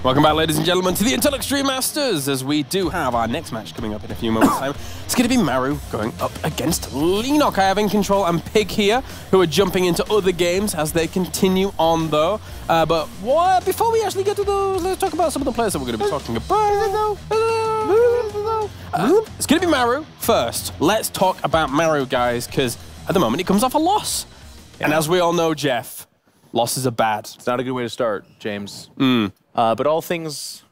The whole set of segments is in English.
Welcome back, ladies and gentlemen, to the Intel Extreme Masters, as we do have our next match coming up in a few moments' time. It's going to be Maru going up against Leenock. I have In Control and Pig here, who are jumping into other games as they continue on, though. But before we actually get to those, let's talk about some of the players that we're going to be talking about. It's going to be Maru first. Let's talk about Maru, guys, because at the moment he comes off a loss. Yeah. And as we all know, Jeff, losses are bad. It's not a good way to start, James. But all things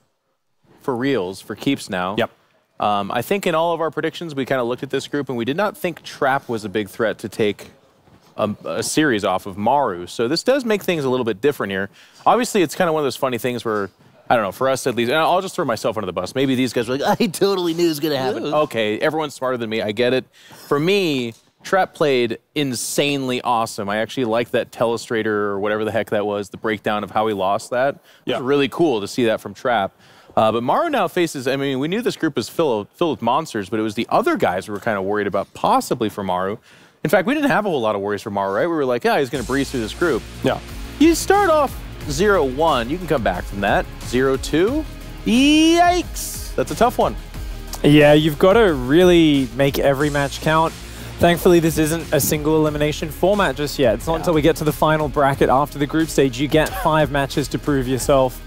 for reals, for keeps now. Yep. I think in all of our predictions, we kind of looked at this group and we did not think Trap was a big threat to take a series off of Maru. So this does make things a little bit different here. Obviously, it's kind of one of those funny things where, I don't know, for us at least, and I'll just throw myself under the bus. Maybe these guys are like, I totally knew it was going to happen. Okay, everyone's smarter than me. I get it. For me, Trap played insanely awesome. I actually liked that telestrator or whatever the heck that was, the breakdown of how he lost that. It was really cool to see that from Trap. But Maru now faces, I mean, we knew this group was filled with monsters, but it was the other guys we were kind of worried about possibly for Maru. In fact, we didn't have a whole lot of worries for Maru, right? We were like, yeah, he's going to breeze through this group. Yeah. You start off 0-1. You can come back from that. 0-2. Yikes. That's a tough one. Yeah, you've got to really make every match count. Thankfully, this isn't a single elimination format just yet. It's not until we get to the final bracket after the group stage you get 5 matches to prove yourself.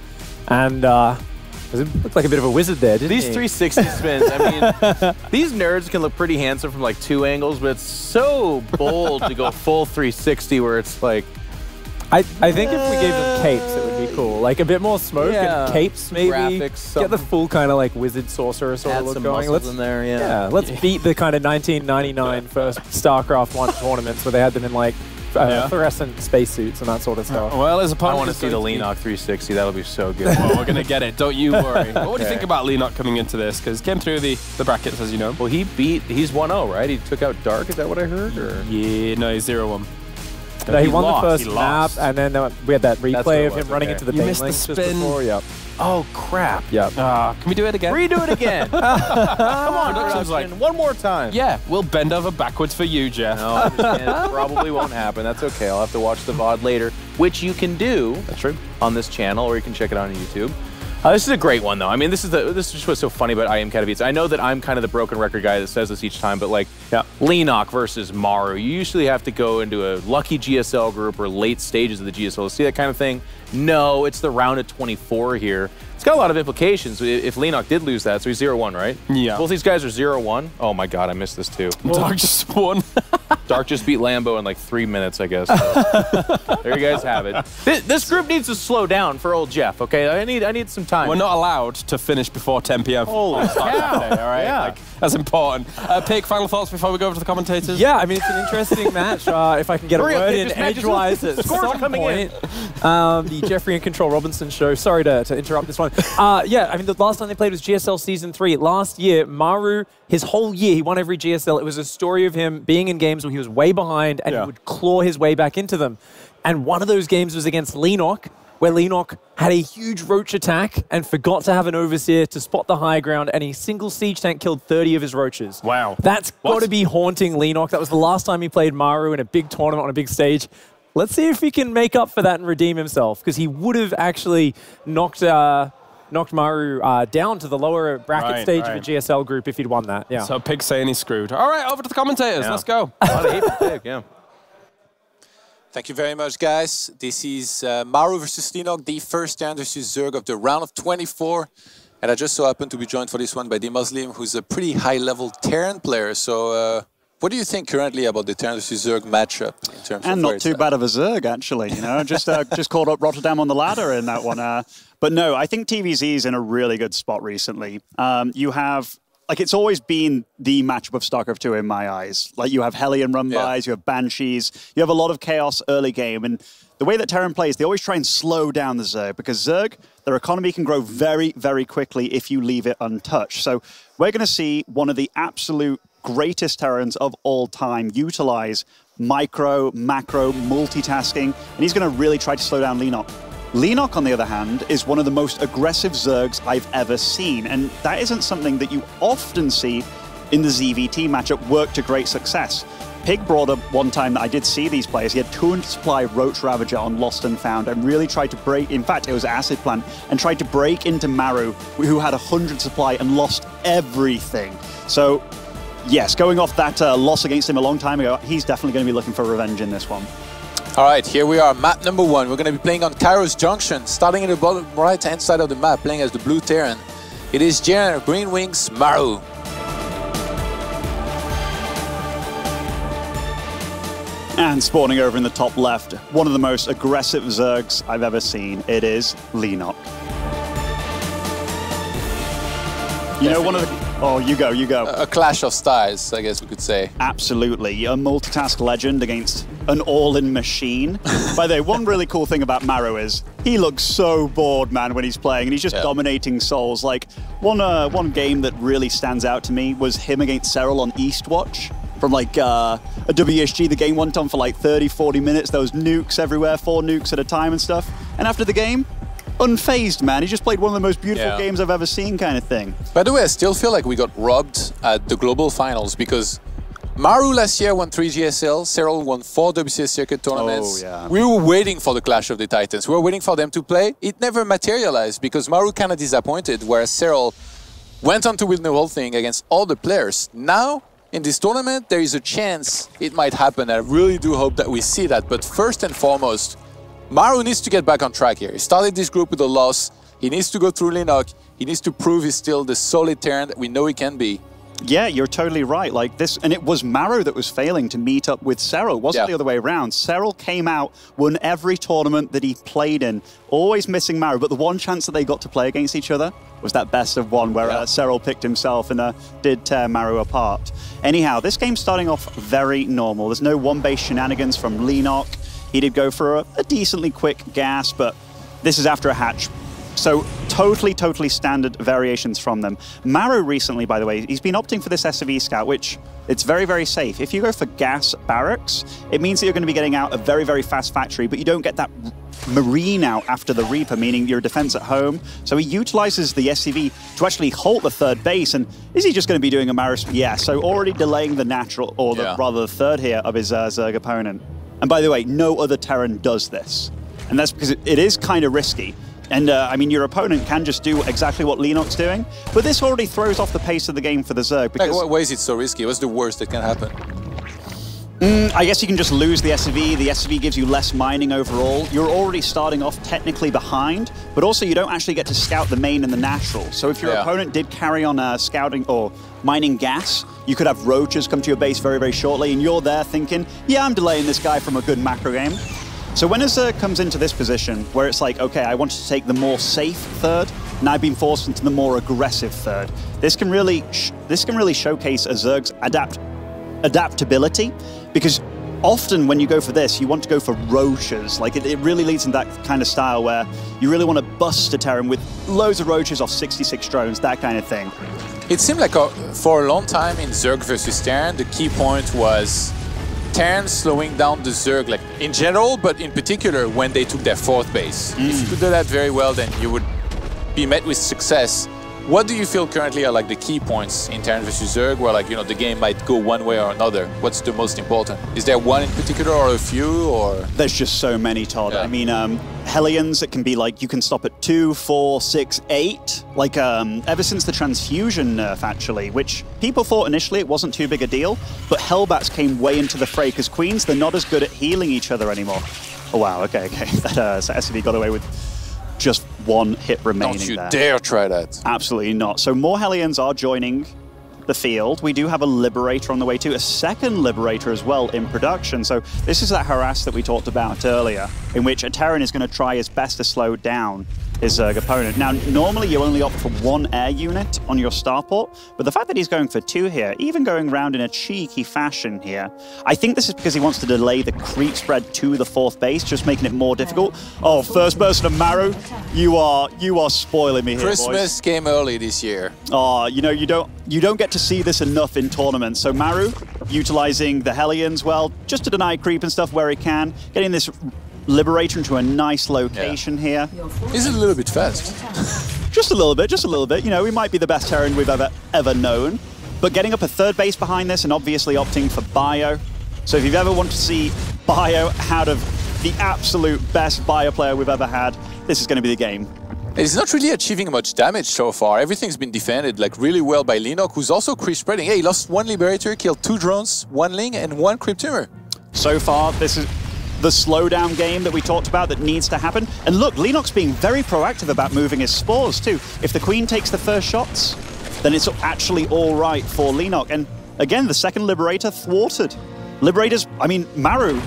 And it looked like a bit of a wizard there, didn't These 360 spins, I mean, these nerds can look pretty handsome from like 2 angles, but it's so bold to go full 360 where it's like... I think if we gave them capes, it would be cool. Like a bit more smoke and capes, maybe. Graphics, get the full kind of like wizard sorcerer sort of look going. Let's in there, let's beat the kind of 1999 first StarCraft 1 tournaments where they had them in like fluorescent spacesuits and that sort of stuff. Well, as a I want to see the Leenock 360. That'll be so good. Well, we're going to get it. Don't you worry. What do you think about Leenock coming into this? Because he came through the brackets, as you know. Well, he's 1-0, right? He took out Dark. Is that what I heard? Or? Yeah, no, he's 0-1. No, he won the first map, and then we had that replay of him running into the you missed the just spin. before. Yep. Oh, crap. Yep. Can we do it again? Redo it again. Come on, production's like, one more time. Yeah, we'll bend over backwards for you, Jeff. No, I understand. It probably won't happen. That's okay. I'll have to watch the VOD later, which you can do on this channel, or you can check it out on YouTube. This is a great one, though. I mean, this is just what's so funny about IEM Katowice. I know that I'm kind of the broken record guy that says this each time, but like Leenock versus Maru, you usually have to go into a lucky GSL group or late stages of the GSL to see that kind of thing. No, it's the round of 24 here. It's got a lot of implications if Leenock did lose that, so he's 0-1, right? Yeah. Both these guys are 0-1. Oh my god, I missed this too. Dark just won. Dark just beat Lambo in like 3 minutes, I guess. So there you guys have it. This group needs to slow down for old Jeff, okay? I need some time. We're not allowed to finish before 10 p.m. Holy cow. All right? Yeah. Like, that's important. Pig, final thoughts before we go over to the commentators? Yeah, I mean, it's an interesting match. If I can get a word in edgewise at some point. The Jeffrey In Control Robinson show. Sorry to interrupt this one. Yeah, I mean, the last time they played was GSL Season 3. Last year, Maru, his whole year, he won every GSL. It was a story of him being in games where he was way behind and he would claw his way back into them. And one of those games was against Leenock, where Leenock had a huge roach attack and forgot to have an overseer to spot the high ground, and a single siege tank killed 30 of his roaches. Wow. That's got to be haunting Leenock. That was the last time he played Maru in a big tournament on a big stage. Let's see if he can make up for that and redeem himself, because he would have actually knocked Maru down to the lower bracket stage of the GSL group if he'd won that. Yeah. So Pig's saying he's screwed. All right, over to the commentators. Let's go. A lot of hate for Pig, yeah. Thank you very much, guys. This is Maru versus Leenock, the first stand versus Zerg of the round of 24. And I just so happen to be joined for this one by the Muslim, who's a pretty high-level Terran player. So what do you think currently about the Terran versus Zerg matchup in terms and of not too bad of a Zerg, actually. You know, just called up Rotterdam on the ladder in that one. But no, I think TVZ is in a really good spot recently. You have... Like, it's always been the matchup of StarCraft II in my eyes. Like, you have Hellion run-bys, you have Banshees, you have a lot of chaos early game. And the way that Terran plays, they always try and slow down the Zerg, because Zerg, their economy can grow very, very quickly if you leave it untouched. So we're going to see one of the absolute greatest Terrans of all time utilize micro, macro, multitasking, and he's going to really try to slow down Leenock. Leenock, on the other hand, is one of the most aggressive Zergs I've ever seen, and that isn't something that you often see in the ZVT matchup work to great success. Pig brought up one time that I did see these players. He had 200 supply Roach Ravager on Lost and Found and really tried to break, in fact, it was Acid Plant, and tried to break into Maru, who had 100 supply and lost everything. So, yes, going off that loss against him a long time ago, he's definitely going to be looking for revenge in this one. All right, here we are, map number 1. We're going to be playing on Kairos Junction, starting in the bottom right-hand side of the map, playing as the Blue Terran. It is Jen, Green Wings, Maru. And spawning over in the top left, one of the most aggressive Zergs I've ever seen. It is Leenock. You know, one of the... Oh, you go, you go. A clash of styles, I guess we could say. Absolutely. A multitask legend against an all-in machine. By the way, one really cool thing about Maru is he looks so bored, man, when he's playing, and he's just dominating souls. Like, one game that really stands out to me was him against Cyril on Eastwatch. From like a WSG, the game went on for like 30, 40 minutes. There was nukes everywhere, 4 nukes at a time and stuff. And after the game, unfazed, man. He just played one of the most beautiful games I've ever seen, kind of thing. By the way, I still feel like we got robbed at the global finals because Maru last year won 3 GSL, Cyril won 4 WCS circuit tournaments. Oh, yeah. We were waiting for the Clash of the Titans. We were waiting for them to play. It never materialized because Maru kind of disappointed, whereas Cyril went on to win the whole thing against all the players. Now, in this tournament, there is a chance it might happen. I really do hope that we see that. But first and foremost, Maru needs to get back on track here. He started this group with a loss. He needs to go through Leenock. He needs to prove he's still the solid Terran that we know he can be. Yeah, you're totally right. Like this, and it was Maru that was failing to meet up with Cyril. It wasn't the other way around. Cyril came out, won every tournament that he played in, always missing Maru. But the one chance that they got to play against each other was that best of one where Cyril picked himself and did tear Maru apart. Anyhow, this game's starting off very normal. There's no one-base shenanigans from Leenock. He did go for a decently quick gas, but this is after a hatch. So totally standard variations from them. Maru recently, by the way, he's been opting for this SCV Scout, which it's very, very safe. If you go for gas barracks, it means that you're going to be getting out a very, very fast factory, but you don't get that Marine out after the Reaper, meaning your defense at home. So he utilizes the SCV to actually halt the third base. And is he just going to be doing a Maru? Yeah, so already delaying the natural, or rather the third here of his Zerg opponent. And by the way, no other Terran does this. And that's because it is kind of risky. And, I mean, your opponent can just do exactly what Leenock's doing, but this already throws off the pace of the game for the Zerg. Because like, why is it so risky? What's the worst that can happen? I guess you can just lose the SCV. The SCV gives you less mining overall. You're already starting off technically behind, but also you don't actually get to scout the main and the natural. So if your opponent did carry on scouting or mining gas, you could have roaches come to your base very, very shortly, and you're there thinking, yeah, I'm delaying this guy from a good macro game. So when a Zerg comes into this position where it's like, okay, I wanted to take the more safe third, and I've been forced into the more aggressive third, this can really showcase a Zerg's adaptability, because often when you go for this, you want to go for roaches. Like it really leads in that kind of style where you really want to bust a Terran with loads of roaches off 66 drones, that kind of thing. It seemed like for a long time in Zerg versus Terran, the key point was Terran slowing down the Zerg, like in general, but in particular when they took their 4th base. If you could do that very well, then you would be met with success. What do you feel currently are like the key points in Terran versus Zerg where, like, you know, the game might go one way or another? What's the most important? Is there one in particular or a few, or? There's just so many, Todd. I mean, Hellions, it can be like you can stop at 2, 4, 6, 8. Like ever since the transfusion nerf, actually, which people thought initially it wasn't too big a deal, but Hellbats came way into the fray because Queens, they're not as good at healing each other anymore. Oh wow, okay. That SCV got away with just 1 hit remaining. Don't you dare try that. Absolutely not. So more Hellions are joining the field. We do have a Liberator on the way too, a second Liberator as well in production. So this is that harass that we talked about earlier, in which a Terran is going to try his best to slow down his Zerg opponent. Now, normally you only opt for 1 air unit on your starport, but the fact that he's going for 2 here, even going around in a cheeky fashion here, I think this is because he wants to delay the creep spread to the 4th base, just making it more difficult. Oh, first person of Maru, you are spoiling me here, Christmas boys. came early this year. Oh, you know, you don't get to see this enough in tournaments. So Maru, utilizing the Hellions, well, just to deny creep and stuff where he can, getting this Liberator into a nice location here. Is it a little bit fast? Just a little bit. You know, we might be the best Terran we've ever known. But getting up a 3rd base behind this and obviously opting for Bio, So if you've ever wanted to see Bio out of the absolute best Bio player we've ever had, this is going to be the game. He's not really achieving much damage so far. Everything's been defended like really well by Leenock, who's also creep spreading. Hey, he lost 1 Liberator, killed 2 drones, 1 Ling, and 1 Cryptimer. So far, this is the slowdown game that we talked about that needs to happen. And look, Leenock's being very proactive about moving his spores too. If the Queen takes the first shots, then it's actually all right for Leenock. And again, the second Liberator thwarted. Liberators, I mean, Maru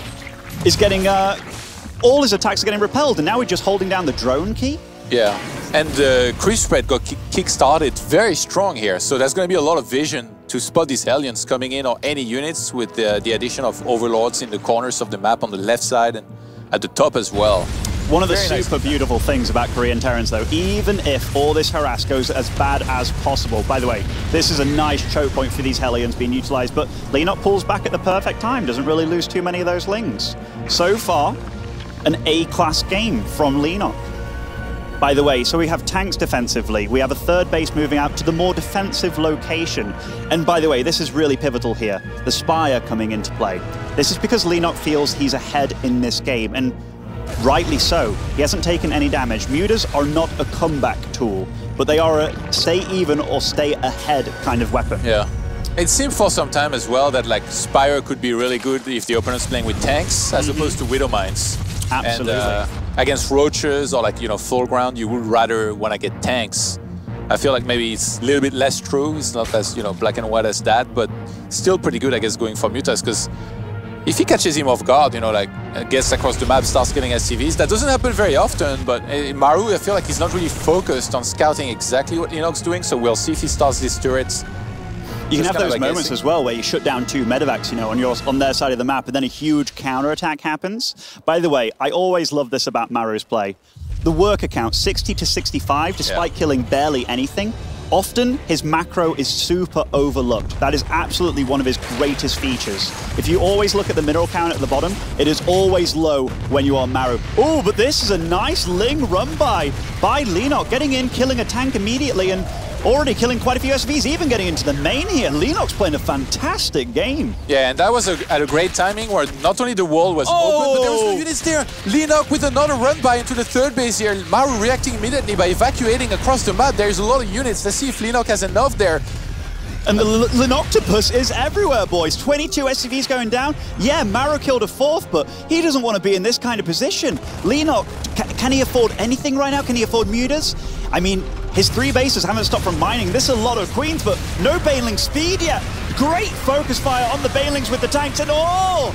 is getting, all his attacks are getting repelled, and now we're just holding down the drone key. Yeah, and the creep spread got kick-started very strong here, so there's going to be a lot of vision to spot these Hellions coming in or any units with the addition of Overlords in the corners of the map on the left side and at the top as well. One of the super beautiful things about Korean Terrans, though, even if all this harass goes as bad as possible, by the way, this is a nice choke point for these Hellions being utilized, but Leenock pulls back at the perfect time, doesn't really lose too many of those Lings. So far, an A-class game from Leenock. By the way, so we have tanks defensively, we have a third base moving out to the more defensive location. And by the way, this is really pivotal here, the Spire coming into play. This is because Leenock feels he's ahead in this game, and rightly so. He hasn't taken any damage. Mutas are not a comeback tool, but they are a stay even or stay ahead kind of weapon. Yeah. It seemed for some time as well that like Spire could be really good if the opponent's playing with tanks as opposed to Widow Mines. Absolutely. And, against roaches or like, you know, full ground, you would rather want to get tanks. I feel like maybe it's a little bit less true. It's not as, you know, black and white as that, but still pretty good, I guess, going for Mutas, because if he catches him off guard, you know, like gets across the map, starts killing SCVs, that doesn't happen very often, but in Maru, I feel like he's not really focused on scouting exactly what Leenock's doing, so we'll see if he starts these turrets. You can have those moments as well where you shut down 2 medevacs, you know, on their side of the map, and then a huge counterattack happens. By the way, I always love this about Maru's play. The worker count, 60 to 65, despite killing barely anything. Often, his macro is super overlooked. That is absolutely one of his greatest features. If you always look at the mineral count at the bottom, it is always low when you are Maru. Oh, but this is a nice Ling run by Leenock, getting in, killing a tank immediately, and already killing quite a few SVs, even getting into the main here. Leenock's playing a fantastic game. Yeah, and that was at a great timing where not only the wall was open, but there was no units there. Leenock with another run-by into the third base here. Maru reacting immediately by evacuating across the map. There's a lot of units. Let's see if Leenock has enough there. And the Linoctopus is everywhere, boys. 22 SCVs going down. Yeah, Maru killed a 4th, but he doesn't want to be in this kind of position. Leenock, can he afford anything right now? Can he afford mutas? I mean, his 3 bases haven't stopped from mining. This is a lot of queens, but no Baneling speed yet. Great focus fire on the Banelings with the tanks, and all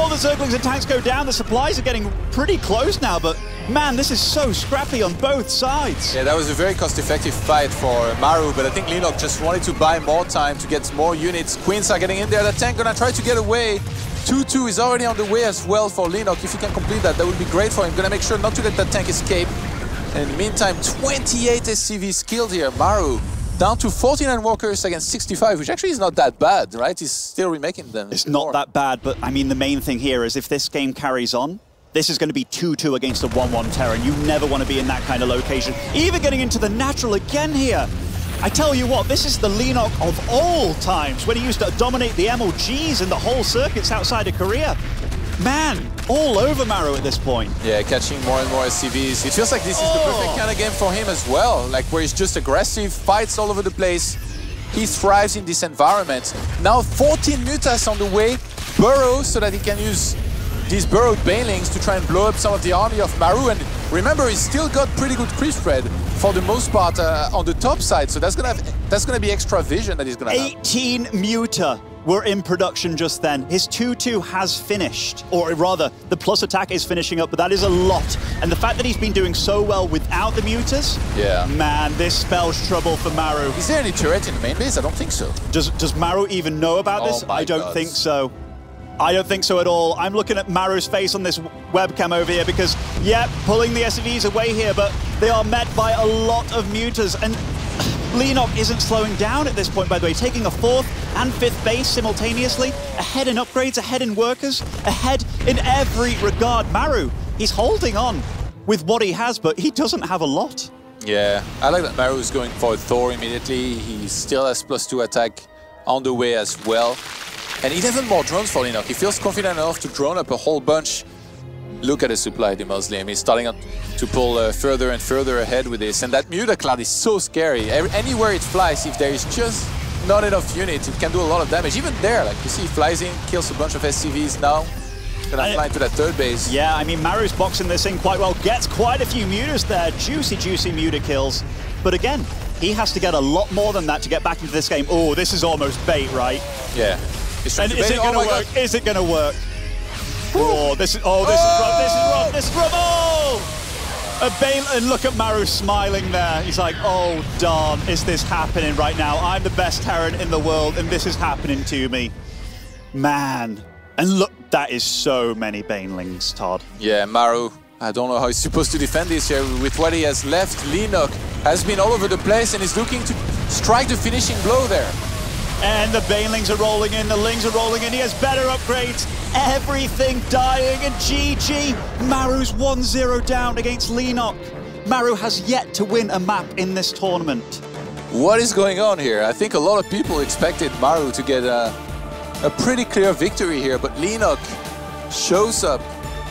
the Zerglings and tanks go down. The supplies are getting pretty close now, but man, this is so scrappy on both sides. Yeah, that was a very cost-effective fight for Maru, but I think Leenock just wanted to buy more time to get more units. Queens are getting in there. The tank gonna try to get away. 2-2 is already on the way as well for Leenock. If he can complete that, that would be great for him. Gonna make sure not to let that tank escape. And in the meantime, 28 SCVs killed here. Maru down to 49 workers against 65, which actually is not that bad, right? He's still remaking them. It's not that bad, but I mean, the main thing here is if this game carries on, this is going to be 2-2 against a 1-1 Terran. You never want to be in that kind of location. Even getting into the natural again here. I tell you what, this is the Leenock of all times, when he used to dominate the MLGs and the whole circuits outside of Korea. Man, all over Maru at this point. Yeah, catching more and more SCVs. It feels like this is the perfect kind of game for him as well. Like where he's just aggressive, fights all over the place. He thrives in this environment. Now 14 mutas on the way, burrows so that he can use these burrowed Banelings to try and blow up some of the army of Maru. And remember, he's still got pretty good creep spread for the most part on the top side. So that's gonna be extra vision that he's gonna have. 18 muta were in production just then. His 2-2 has finished, or rather, the plus attack is finishing up, but that is a lot. And the fact that he's been doing so well without the mutas, man, this spells trouble for Maru. Is there any turret in the main base? I don't think so. Does Maru even know about this? I don't think so. I don't think so at all. I'm looking at Maru's face on this webcam over here because, yeah, pulling the SCVs away here, but they are met by a lot of mutas. And Leenock isn't slowing down at this point, by the way, taking a 4th and 5th base simultaneously, ahead in upgrades, ahead in workers, ahead in every regard. Maru, he's holding on with what he has, but he doesn't have a lot. Yeah, I like that Maru is going for Thor immediately. He still has +2 attack on the way as well. And 11 more drones for Leenock. He feels confident enough to drone up a whole bunch. Look at the supply, the Muslim. He's starting to pull further and further ahead with this. And that Muta Cloud is so scary. Anywhere it flies, if there is just not enough units, it can do a lot of damage. Even there, like you see, he flies in, kills a bunch of SCVs now. Gonna fly into that third base. Yeah, I mean, Maru's boxing this in quite well. Gets quite a few mutas there. Juicy, juicy muta kills. But again, he has to get a lot more than that to get back into this game. Oh, this is almost bait, right? Yeah. And is it gonna work? Is it gonna work? Oh, this is rough. Oh! And look at Maru smiling there. He's like, oh, darn, is this happening right now? I'm the best Terran in the world, and this is happening to me. Man. And look, that is so many Banelings, Todd. Yeah, Maru, I don't know how he's supposed to defend this here. With what he has left, Leenock has been all over the place and is looking to strike the finishing blow there. And the Banelings are rolling in, the Lings are rolling in. He has better upgrades. Everything dying, and GG. Maru's 1-0 down against Leenock. Maru has yet to win a map in this tournament. What is going on here? I think a lot of people expected Maru to get a pretty clear victory here, but Leenock shows up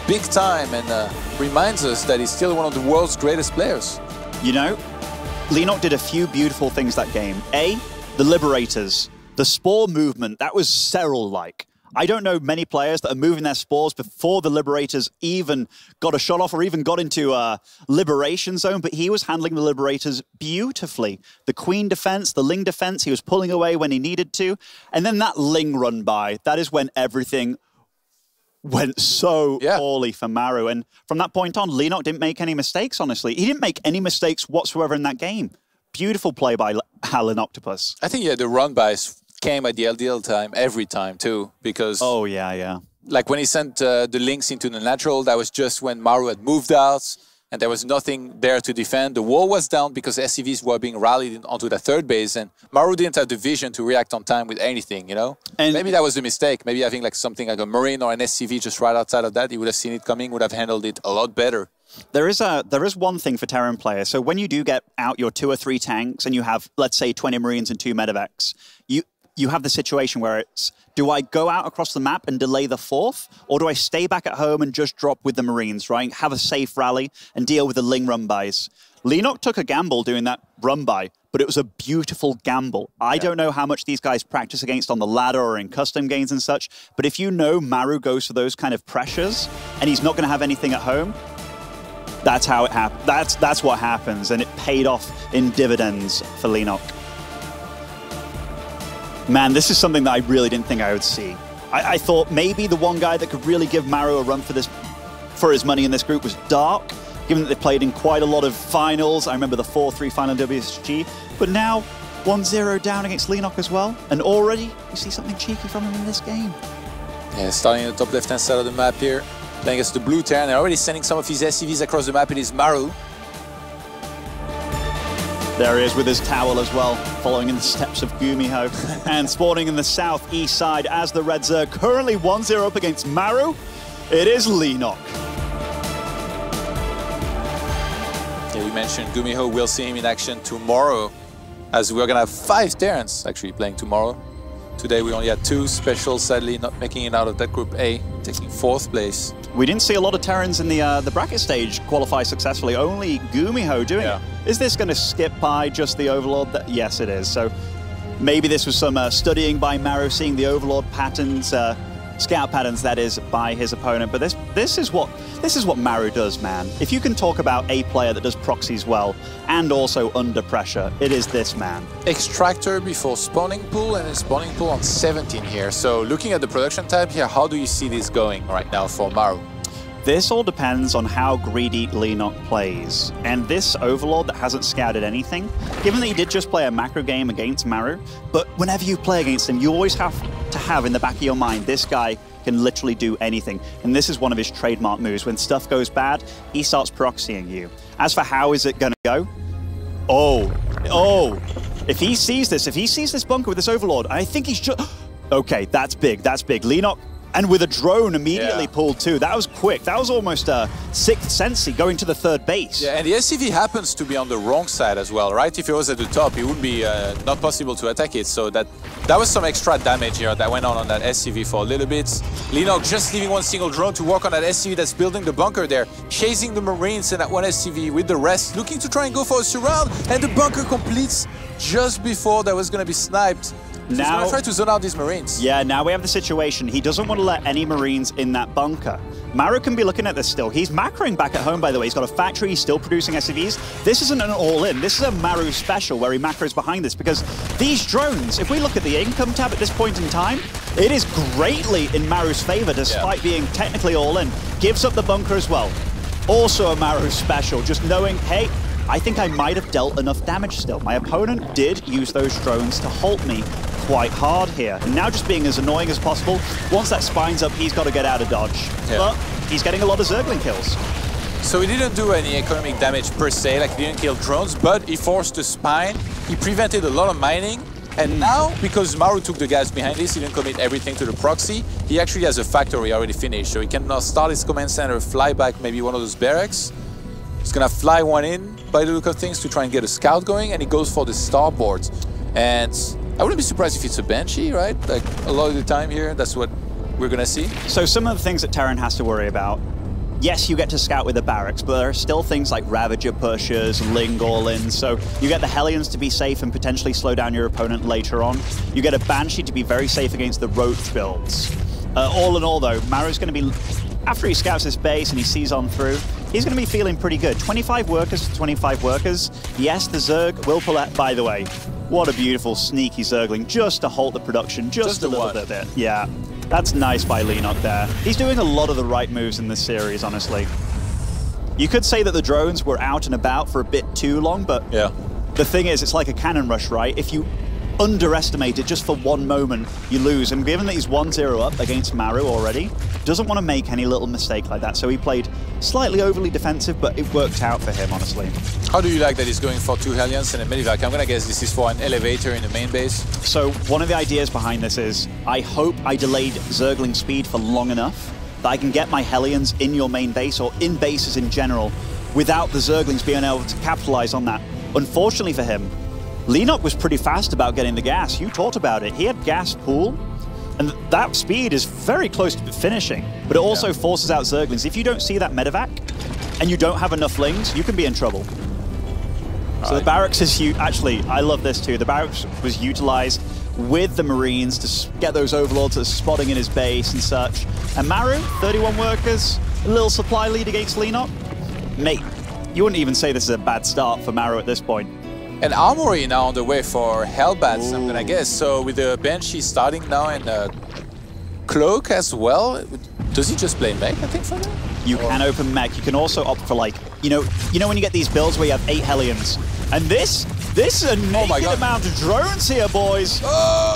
big time and reminds us that he's still one of the world's greatest players. You know, Leenock did a few beautiful things that game. The Liberators, the spore movement, that was Serral-like. I don't know many players that are moving their spores before the Liberators even got a shot off or even got into a liberation zone, but he was handling the Liberators beautifully. The Queen defense, the Ling defense, he was pulling away when he needed to. And then that Ling run by, that is when everything went so poorly for Maru. And from that point on, Leenock didn't make any mistakes, honestly. He didn't make any mistakes whatsoever in that game. Beautiful play by Alan Octopus. I think, the run-bys came at the LDL time every time too, because like when he sent the links into the natural, that was just when Maru had moved out and there was nothing there to defend. The wall was down because SCVs were being rallied onto the third base, and Maru didn't have the vision to react on time with anything, you know? And maybe that was the mistake. Maybe having like something like a Marine or an SCV just right outside of that, he would have seen it coming, would have handled it a lot better. There is one thing for Terran players. So when you do get out your 2 or 3 tanks and you have, let's say, 20 Marines and 2 medevacs, you have the situation where it's, do I go out across the map and delay the 4th? Or do I stay back at home and just drop with the Marines, right? Have a safe rally and deal with the Ling run-bys. Leenock took a gamble doing that run-by, but it was a beautiful gamble. I don't know how much these guys practice against on the ladder or in custom games and such, but if you know Maru goes for those kind of pressures and he's not going to have anything at home, that's how it happens. That's what happens, and it paid off in dividends for Leenock. Man, this is something that I really didn't think I would see. I thought maybe the one guy that could really give Maru a run for his money in this group was Dark, given that they played in quite a lot of finals. I remember the 4-3 final WSG, but now 1-0 down against Leenock as well, and already you see something cheeky from him in this game. Yeah, starting at the top left-hand side of the map here, playing against the blue Terran. They're already sending some of his SCVs across the map. It is Maru. There he is with his towel as well, following in the steps of Gumiho. And spawning in the southeast side as the Reds are currently 1-0 up against Maru. It is Leenock. Yeah, you mentioned Gumiho. We'll see him in action tomorrow, as we're going to have 5 Terrans actually playing tomorrow. Today we only had 2, Special sadly not making it out of that Group A, taking 4th place. We didn't see a lot of Terrans in the bracket stage qualify successfully, only Gumiho doing it. Is this going to skip by just the Overlord? Yes, it is. So maybe this was some studying by Maru, seeing the Overlord patterns, scout patterns, that is, by his opponent. But this is what Maru does, man. If you can talk about a player that does proxies well and also under pressure, it is this man. Extractor before spawning pool, and a spawning pool on 17 here. So looking at the production type here, how do you see this going right now for Maru? This all depends on how greedy Leenock plays. And this Overlord that hasn't scouted anything, given that he did just play a macro game against Maru, but whenever you play against him, you always have to have in the back of your mind, this guy can literally do anything. And this is one of his trademark moves. When stuff goes bad, he starts proxying you. As for how is it going to go? Oh, if he sees this bunker with this Overlord, I think he's just... Okay, that's big, that's big. Leenock And with a drone immediately pulled too. That was quick. That was almost a sixth sensey going to the third base. Yeah, and the SCV happens to be on the wrong side as well, right? If it was at the top, it would be not possible to attack it. So that was some extra damage here that went on that SCV for a little bit. Leenock just leaving one single drone to work on that SCV that's building the bunker there, chasing the Marines and that one SCV with the rest, looking to try and go for a surround, and the bunker completes just before that was going to be sniped. So he's going to try to zone out these Marines. Yeah, now we have the situation. He doesn't want to let any Marines in that bunker. Maru can be looking at this still. He's macroing back at home, by the way. He's got a factory. He's still producing SCVs. This isn't an all-in. This is a Maru special where he macros behind this, because these drones, if we look at the income tab at this point in time, it is greatly in Maru's favor, despite being technically all-in. Gives up the bunker as well. Also a Maru special, just knowing, hey, I think I might have dealt enough damage still. My opponent did use those drones to halt me quite hard here. And now just being as annoying as possible. Once that spine's up, he's got to get out of dodge. Yeah. But he's getting a lot of Zergling kills. So he didn't do any economic damage per se, like he didn't kill drones, but he forced the spine. He prevented a lot of mining. And now, because Maru took the gas behind this, he didn't commit everything to the proxy. He actually has a factory already finished. So he can now start his command center, fly back maybe one of those barracks. He's gonna fly one in by the look of things to try and get a scout going, and he goes for the starboard. And I wouldn't be surprised if it's a Banshee, right? Like a lot of the time here, that's what we're gonna see. So some of the things that Terran has to worry about, yes, you get to scout with the barracks, but there are still things like Ravager pushers, Ling all-ins, so you get the Hellions to be safe and potentially slow down your opponent later on. You get a Banshee to be very safe against the Roach builds. All in all though, Maru's gonna be, after he scouts this base and he sees on through, he's going to be feeling pretty good. 25 workers to 25 workers. Yes, the Zerg will pull out. By the way, what a beautiful sneaky Zergling just to halt the production just a little bit. Yeah, that's nice by Leenock there. He's doing a lot of the right moves in this series, honestly. You could say that the drones were out and about for a bit too long, but the thing is, it's like a cannon rush, right? If you underestimate it just for one moment, you lose. And given that he's 1-0 up against Maru already, doesn't want to make any little mistake like that. So he played slightly overly defensive, but it worked out for him, honestly. How do you like that he's going for 2 Hellions and a Medivac? I'm going to guess this is for an elevator in the main base. So one of the ideas behind this is, I hope I delayed Zergling speed for long enough that I can get my Hellions in your main base, or in bases in general, without the Zerglings being able to capitalize on that. Unfortunately for him, Leenock was pretty fast about getting the gas. You talked about it. He had gas pool, and that speed is very close to finishing, but it also forces out Zerglings. If you don't see that medevac, and you don't have enough Lings, you can be in trouble. So the barracks is actually, I love this too. The barracks was utilized with the Marines to get those overlords that are spotting in his base and such. And Maru, 31 workers, a little supply lead against Leenock. Mate, you wouldn't even say this is a bad start for Maru at this point. An armory now on the way for Hellbats, I'm gonna guess. So with the Banshee starting now and Cloak as well. Does he just play mech, I think, for that? You can open mech. You can also opt for, like, you know when you get these builds where you have 8 Hellions. And this is a naked amount of drones here, boys.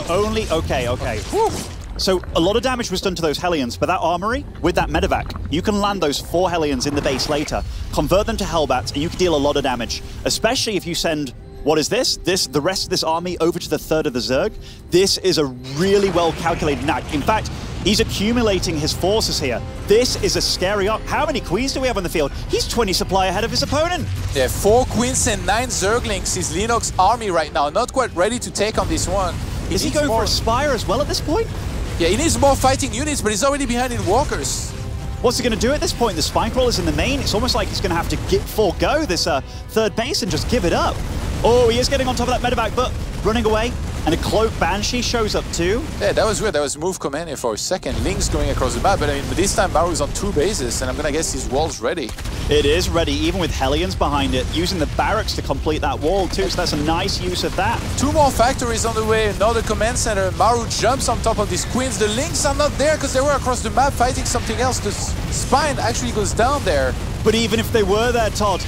Only, okay. Whew. So a lot of damage was done to those Hellions, but that armory, with that medevac, you can land those 4 Hellions in the base later, convert them to Hellbats, and you can deal a lot of damage, especially if you send, what is this? The rest of this army over to the third of the Zerg. This is a really well-calculated knack. In fact, he's accumulating his forces here. This is a scary arc. How many Queens do we have on the field? He's 20 supply ahead of his opponent. Yeah, 4 Queens and 9 Zerglings is Leenock's army right now. Not quite ready to take on this one. Is he going for a Spire as well at this point? Yeah, he needs more fighting units, but he's already behind in Walkers. What's he going to do at this point? The Spine Crawler's in the main. It's almost like he's going to have to forego this third base and just give it up. Oh, he is getting on top of that medevac, but running away. And a Cloak Banshee shows up too. Yeah, that was weird. That was move command here for a second. Link's going across the map, but I mean, this time Maru's on 2 bases, and I'm going to guess his wall's ready. It is ready, even with Hellions behind it, using the barracks to complete that wall too, so that's a nice use of that. 2 more factories on the way, another command center. Maru jumps on top of these Queens. The Links are not there because they were across the map fighting something else. The Spine actually goes down there. But even if they were there, Todd,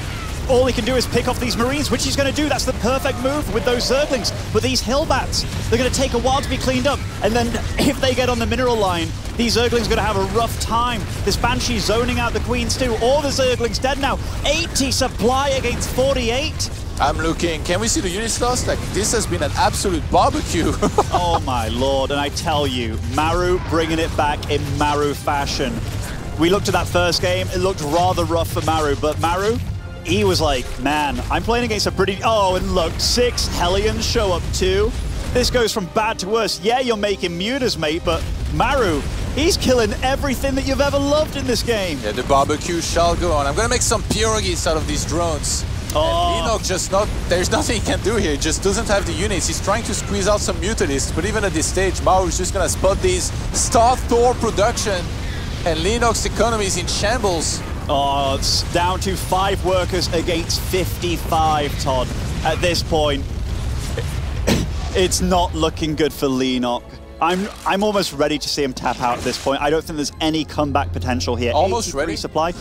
all he can do is pick off these Marines, which he's going to do. That's the perfect move with those Zerglings. But these Hellbats, they're going to take a while to be cleaned up. And then if they get on the mineral line, these Zerglings are going to have a rough time. This Banshee zoning out the Queens too. All the Zerglings dead now. 80 supply against 48. I'm looking. Can we see the units lost? Like, this has been an absolute barbecue. Oh my lord. And I tell you, Maru bringing it back in Maru fashion. We looked at that first game. It looked rather rough for Maru, but Maru, he was like, man, I'm playing against a pretty... Oh, and look, 6 Hellions show up too. This goes from bad to worse. Yeah, you're making mutas, mate, but Maru, he's killing everything that you've ever loved in this game. Yeah, the barbecue shall go on. I'm going to make some pierogies out of these drones. Oh. And Leenock just not... There's nothing he can do here. He just doesn't have the units. He's trying to squeeze out some mutalists, but even at this stage, Maru's just going to spot these Star Thor production. And Leenock's economy is in shambles. Oh, it's down to 5 workers against 55, Todd. At this point, it's not looking good for Leenock. I'm almost ready to see him tap out at this point. I don't think there's any comeback potential here. Almost ready. Supply.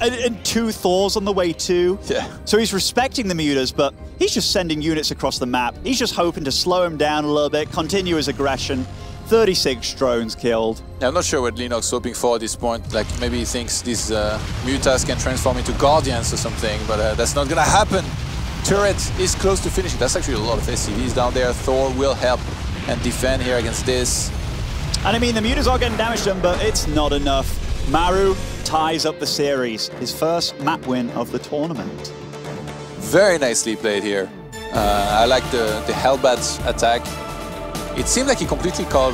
and 2 Thors on the way too. Yeah. So he's respecting the mutas, but he's just sending units across the map. He's just hoping to slow him down a little bit, continue his aggression. 36 drones killed. Yeah, I'm not sure what Leenock's hoping for at this point. Like, maybe he thinks these mutas can transform into Guardians or something, but that's not gonna happen. Turret is close to finishing. That's actually a lot of SCVs down there. Thor will help and defend here against this. And I mean, the mutas are getting damage done, but it's not enough. Maru ties up the series. His first map win of the tournament. Very nicely played here. I like the Hellbat's attack. It seemed like he completely caught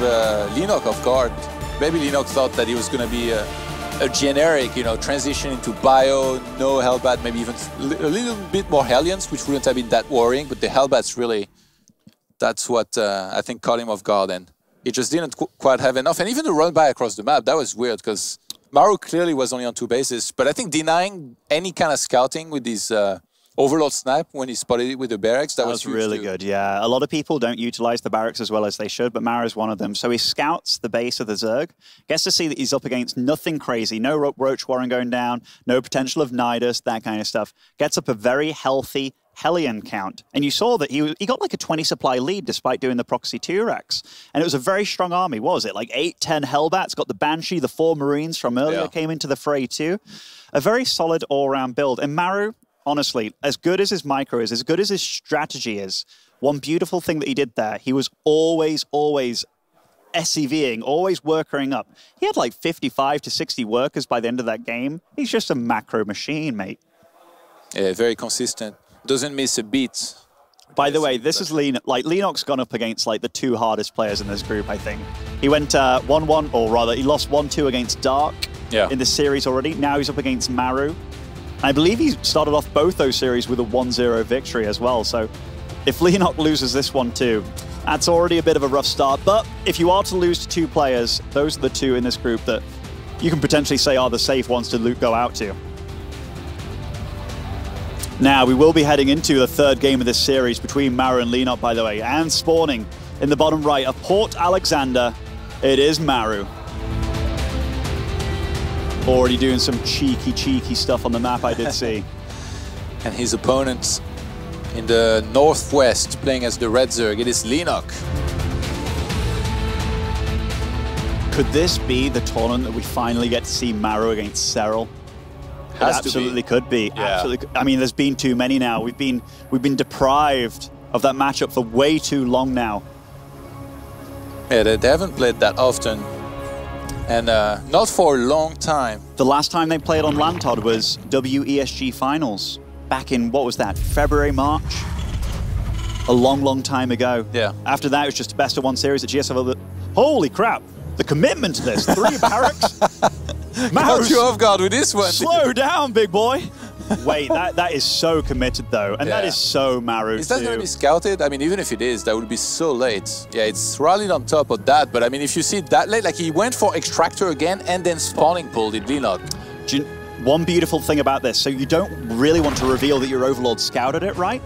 Leenock off guard. Maybe Leenock thought that he was going to be a generic, you know, transition into bio, no Hellbat, maybe even a little bit more Hellions, which wouldn't have been that worrying. But the Hellbat's really, that's what I think caught him off guard. And he just didn't quite have enough. And even the run by across the map, that was weird because Maru clearly was only on 2 bases. But I think denying any kind of scouting with these Overlord snipe when he spotted it with the barracks, that was really good, yeah. A lot of people don't utilize the barracks as well as they should, but Maru's one of them. So he scouts the base of the Zerg, gets to see that he's up against nothing crazy, no Roach Warren going down, no potential of Nidus, that kind of stuff. Gets up a very healthy Hellion count. And you saw that he got like a 20 supply lead despite doing the proxy 2 racks. And it was a very strong army. What was it? Like 8, 10 Hellbats, got the Banshee, the 4 Marines from earlier came into the fray too. A very solid all-round build. And Maru, honestly, as good as his micro is, as good as his strategy is, one beautiful thing that he did there, he was always SCVing, always workering up. He had like 55 to 60 workers by the end of that game. He's just a macro machine, mate. Yeah, very consistent. Doesn't miss a beat. By the way, this is Leenock. Like, Leenock's gone up against like the 2 hardest players in this group, I think. He went 1-1, or rather, he lost 1-2 against Dark in this series already. Now he's up against Maru. I believe he started off both those series with a 1-0 victory as well. So if Leenock loses this one too, that's already a bit of a rough start. But if you are to lose to 2 players, those are the 2 in this group that you can potentially say are the safe ones to go out to. Now, we will be heading into the 3rd game of this series between Maru and Leenock, by the way. And spawning in the bottom right of Port Alexander, it is Maru. Already doing some cheeky stuff on the map, I did see. And his opponent in the northwest, playing as the Red Zerg, it is Leenock. Could this be the tournament that we finally get to see Maru against Serral? It absolutely could be. Yeah. Absolutely. I mean, there's been too many now. We've been deprived of that matchup for way too long now. Yeah, they haven't played that often. And not for a long time. The last time they played on Lantod was WESG Finals. Back in, what was that, February, March? A long time ago. Yeah. After that, it was just a best-of-1 series at GSL. Holy crap, the commitment to this. 3 barracks. Caught you off guard with this one. Slow down, big boy. Wait, that is so committed, though. And that is so Maru, Is that going to be scouted? I mean, even if it is, that would be so late. Yeah, it's rallied on top of that. But I mean, if you see that late, like he went for Extractor again and then spawning pulled in Leenock. One beautiful thing about this, so you don't really want to reveal that your Overlord scouted it, right?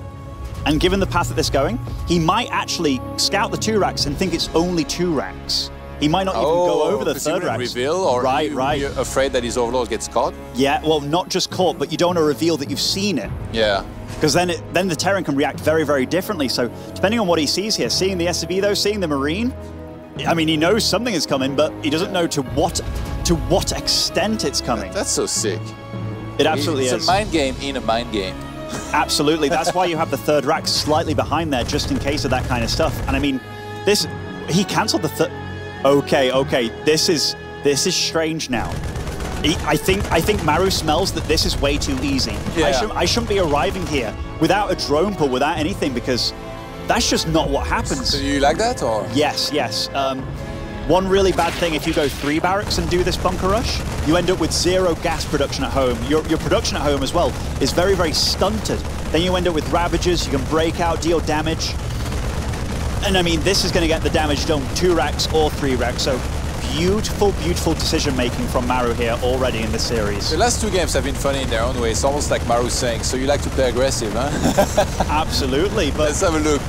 And given the path that this going, he might actually scout the 2 racks and think it's only 2 racks. He might not even go over the 'cause third he wouldn't rack. reveal, or right. you're afraid that his overlord gets caught? Yeah, well, not just caught, but you don't want to reveal that you've seen it. Yeah. Because then the Terran can react very, very differently. So depending on what he sees here, seeing the SCV though, seeing the Marine, I mean, he knows something is coming, but he doesn't know to what extent it's coming. That's so sick. It absolutely is. It's a mind game in a mind game. Absolutely. That's why you have the third rack slightly behind there, just in case of that kind of stuff. And I mean, he cancelled the third. Okay. This is strange now. I think Maru smells that this is way too easy. Yeah. I shouldn't be arriving here without a drone pull, without anything, because that's just not what happens. So you like that, or? Yes. One really bad thing, if you go 3 barracks and do this bunker rush, you end up with 0 gas production at home. Your production at home as well is very, very stunted. Then you end up with Ravagers, you can break out, deal damage. And I mean, this is going to get the damage done 2 racks or 3 racks. So beautiful, beautiful decision-making from Maru here already in this series. The last 2 games have been funny in their own way. It's almost like Maru saying, so you like to play aggressive, huh? Absolutely, but let's have a look.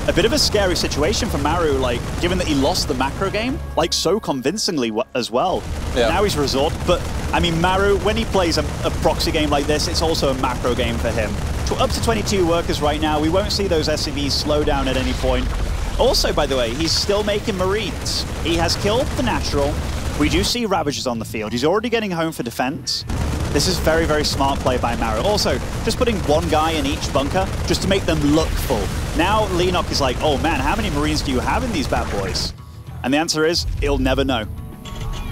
A bit of a scary situation for Maru, like, given that he lost the macro game, like, so convincingly as well. Yeah. Now he's resort, but, I mean, Maru, when he plays a proxy game like this, it's also a macro game for him. Up to 22 workers right now. We won't see those SCVs slow down at any point. Also, by the way, he's still making Marines. He has killed the natural. We do see Ravagers on the field. He's already getting home for defense. This is very, very smart play by Maru. Also, just putting 1 guy in each bunker just to make them look full. Now, Leenock is like, oh man, how many Marines do you have in these bad boys? And the answer is, he'll never know.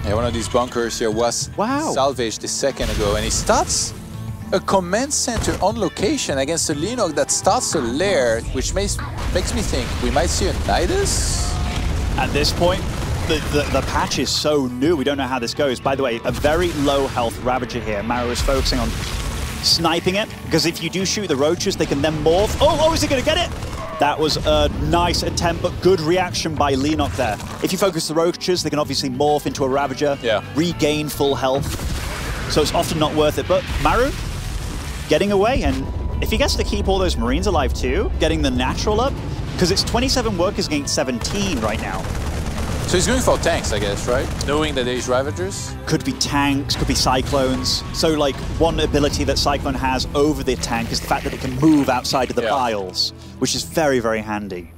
Yeah, one of these bunkers here was salvaged a second ago, and he starts a command center on location against a Leenock that starts a lair, which makes me think we might see a Nidus? At this point, the patch is so new, we don't know how this goes. By the way, a very low health Ravager here. Maru is focusing on sniping it, because if you do shoot the roaches, they can then morph. Oh, is he going to get it? That was a nice attempt, but good reaction by Leenock there. If you focus the roaches, they can obviously morph into a Ravager, regain full health. So it's often not worth it. But Maru getting away, and if he gets to keep all those Marines alive too, getting the natural up, because it's 27 workers against 17 right now. So he's going for tanks, I guess, right? Knowing that there's Ravagers? Could be tanks, could be Cyclones. So, like, one ability that Cyclone has over the tank is the fact that it can move outside of the piles, which is very, very handy.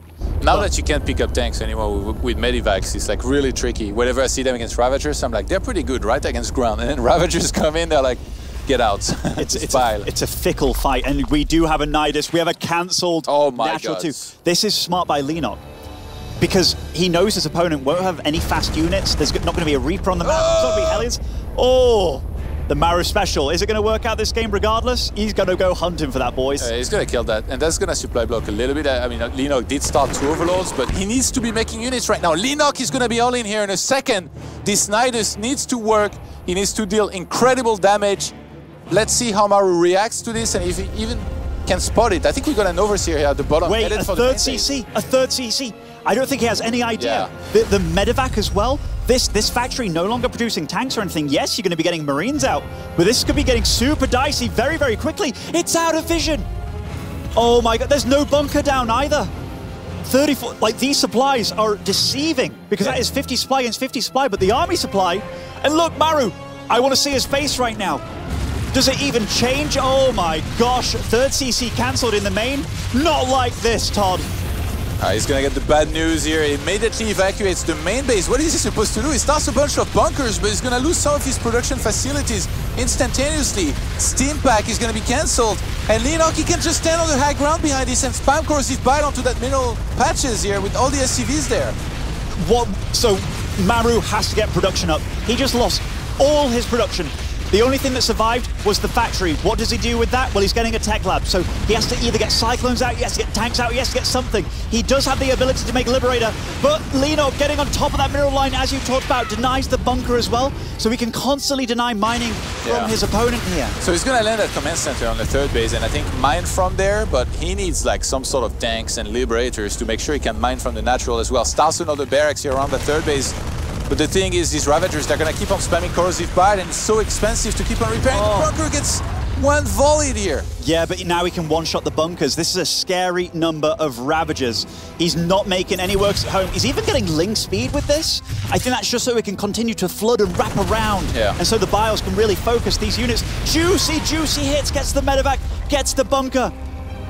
Now that you can't pick up tanks anymore with Medivacs, it's like really tricky. Whenever I see them against Ravagers, I'm like, they're pretty good, right? Against ground. And then Ravagers come in, they're like, get out. It's a fickle fight. And we do have a Nidus. We have a cancelled natural God. 2. This is smart by Leenock, because he knows his opponent won't have any fast units. There's not going to be a Reaper on the map. There's not going to be Hellions. Oh, the Maru special. Is it going to work out this game regardless? He's going to go hunting for that, boys. He's going to kill that. And that's going to supply block a little bit. I mean, Leenock did start 2 overloads, but he needs to be making units right now. Leenock is going to be all in here in a second. This Nidus needs to work. He needs to deal incredible damage. Let's see how Maru reacts to this, and if he even can spot it. I think we got an overseer here at the bottom. Wait, a third CC. I don't think he has any idea. The Medivac as well. This factory no longer producing tanks or anything. Yes, you're going to be getting Marines out, but this could be getting super dicey very, very quickly. It's out of vision. Oh my God, there's no bunker down either. 34, like, these supplies are deceiving, because that is 50 supply against 50 supply, but the army supply, and look, Maru, I want to see his face right now. Does it even change? Oh my gosh, third CC cancelled in the main. Not like this, Todd. He's gonna get the bad news here. He immediately evacuates the main base. What is he supposed to do? He starts a bunch of bunkers, but he's gonna lose some of his production facilities instantaneously. Steam Pack is gonna be cancelled. And Leenock, he can just stand on the high ground behind this and spam corrosive bite onto that middle patches here with all the SCVs there. So Maru has to get production up. He just lost all his production. The only thing that survived was the factory. What does he do with that? Well, he's getting a tech lab, so he has to either get Cyclones out, he has to get tanks out, he has to get something. He does have the ability to make Liberator, but Leenock getting on top of that mineral line, as you talked about, denies the bunker as well, so he can constantly deny mining from his opponent here. So he's going to land at command center on the third base, and I think mine from there, but he needs like some sort of tanks and Liberators to make sure he can mine from the natural as well. Starts another barracks here around the third base. But the thing is, these Ravagers, they're going to keep on spamming corrosive bite, and it's so expensive to keep on repairing. The bunker gets one volley here. Yeah, but now he can one-shot the bunkers. This is a scary number of Ravagers. He's not making any works at home. He's even getting link speed with this. I think that's just so he can continue to flood and wrap around. Yeah. And so the BIOS can really focus these units. Juicy, juicy hits, gets the medevac, gets the bunker.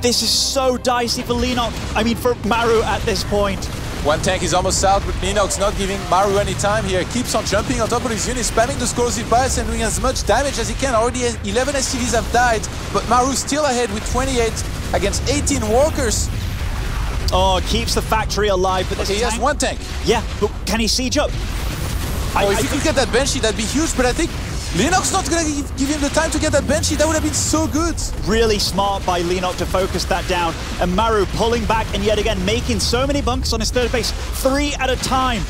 This is so dicey for Leenock. I mean, for Maru at this point. One tank is almost out, but Leenock's not giving Maru any time here. Keeps on jumping on top of his unit, spamming the explosive bias and doing as much damage as he can. Already 11 SCVs have died, but Maru's still ahead with 28 against 18 walkers. Oh, keeps the factory alive, but he has one tank. Yeah, but can he siege up? If you could get that Banshee, that'd be huge, but I think Leenock's not going to give him the time to get that Banshee. That would have been so good. Really smart by Leenock to focus that down. And Maru pulling back and yet again making so many bunkers on his third base, 3 at a time.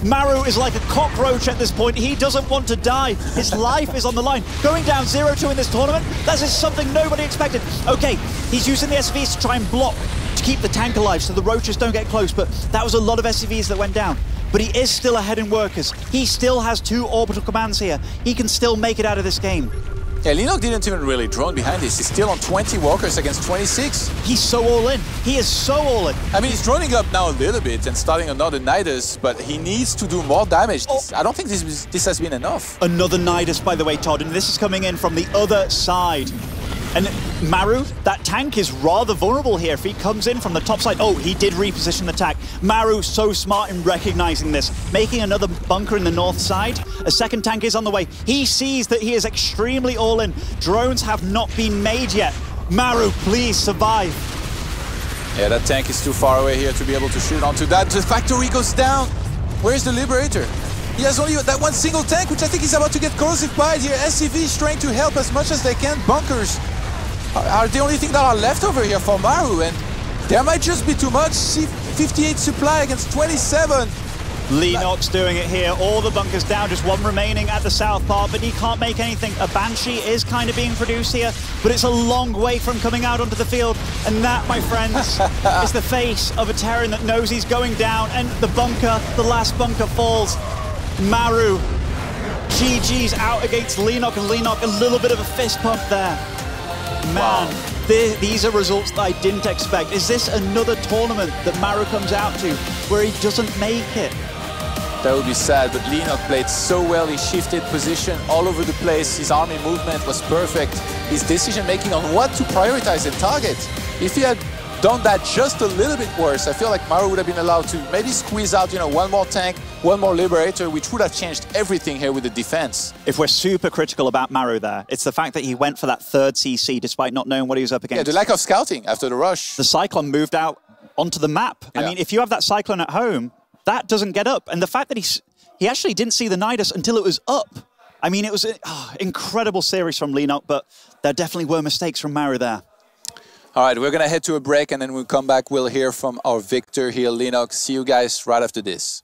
Maru is like a cockroach at this point. He doesn't want to die. His life is on the line. Going down 0-2 in this tournament, that is something nobody expected. Okay, he's using the SCVs to try and block, to keep the tank alive so the roaches don't get close, but that was a lot of SCVs that went down. But he is still ahead in workers. He still has 2 orbital commands here. He can still make it out of this game. Yeah, Leenock didn't even really drone behind this. He's still on 20 walkers against 26. He's so all in. He is so all in. I mean, he's droning up now a little bit and starting another Nidus, but he needs to do more damage. I don't think this has been enough. Another Nidus, by the way, Todd, and this is coming in from the other side. And Maru, that tank is rather vulnerable here if he comes in from the top side. Oh, he did reposition the tank. Maru, so smart in recognizing this, making another bunker in the north side. A second tank is on the way. He sees that he is extremely all in. Drones have not been made yet. Maru, please survive. Yeah, that tank is too far away here to be able to shoot onto that. The factory goes down. Where's the Liberator? He has only that one single tank, which I think he's about to get corrosive bite here. SCV is trying to help as much as they can. Bunkers are the only thing that are left over here for Maru, and there might just be too much. 58 supply against 27. Leenock's doing it here. All the bunkers down, just one remaining at the south part, but he can't make anything. A Banshee is kind of being produced here, but it's a long way from coming out onto the field. And that, my friends, is the face of a Terran that knows he's going down, and the bunker, the last bunker falls. Maru, GG's out against Leenock, and Leenock a little bit of a fist pump there. Man, wow. These are results that I didn't expect. Is this another tournament that Maru comes out to where he doesn't make it? That would be sad, but Leenock played so well. He shifted position all over the place. His army movement was perfect. His decision-making on what to prioritize and target. If he had done that just a little bit worse, I feel like Maru would have been allowed to maybe squeeze out, one more tank, one more Liberator, which would have changed everything here with the defense. If we're super critical about Maru there, it's the fact that he went for that third CC despite not knowing what he was up against. Yeah, the lack of scouting after the rush. The Cyclone moved out onto the map. Yeah. I mean, if you have that Cyclone at home, that doesn't get up. And the fact that he actually didn't see the Nidus until it was up. I mean, it was an incredible series from Leenock, but there definitely were mistakes from Maru there. All right, we're going to head to a break, and then we'll come back. We'll hear from our victor here, Leenock. See you guys right after this.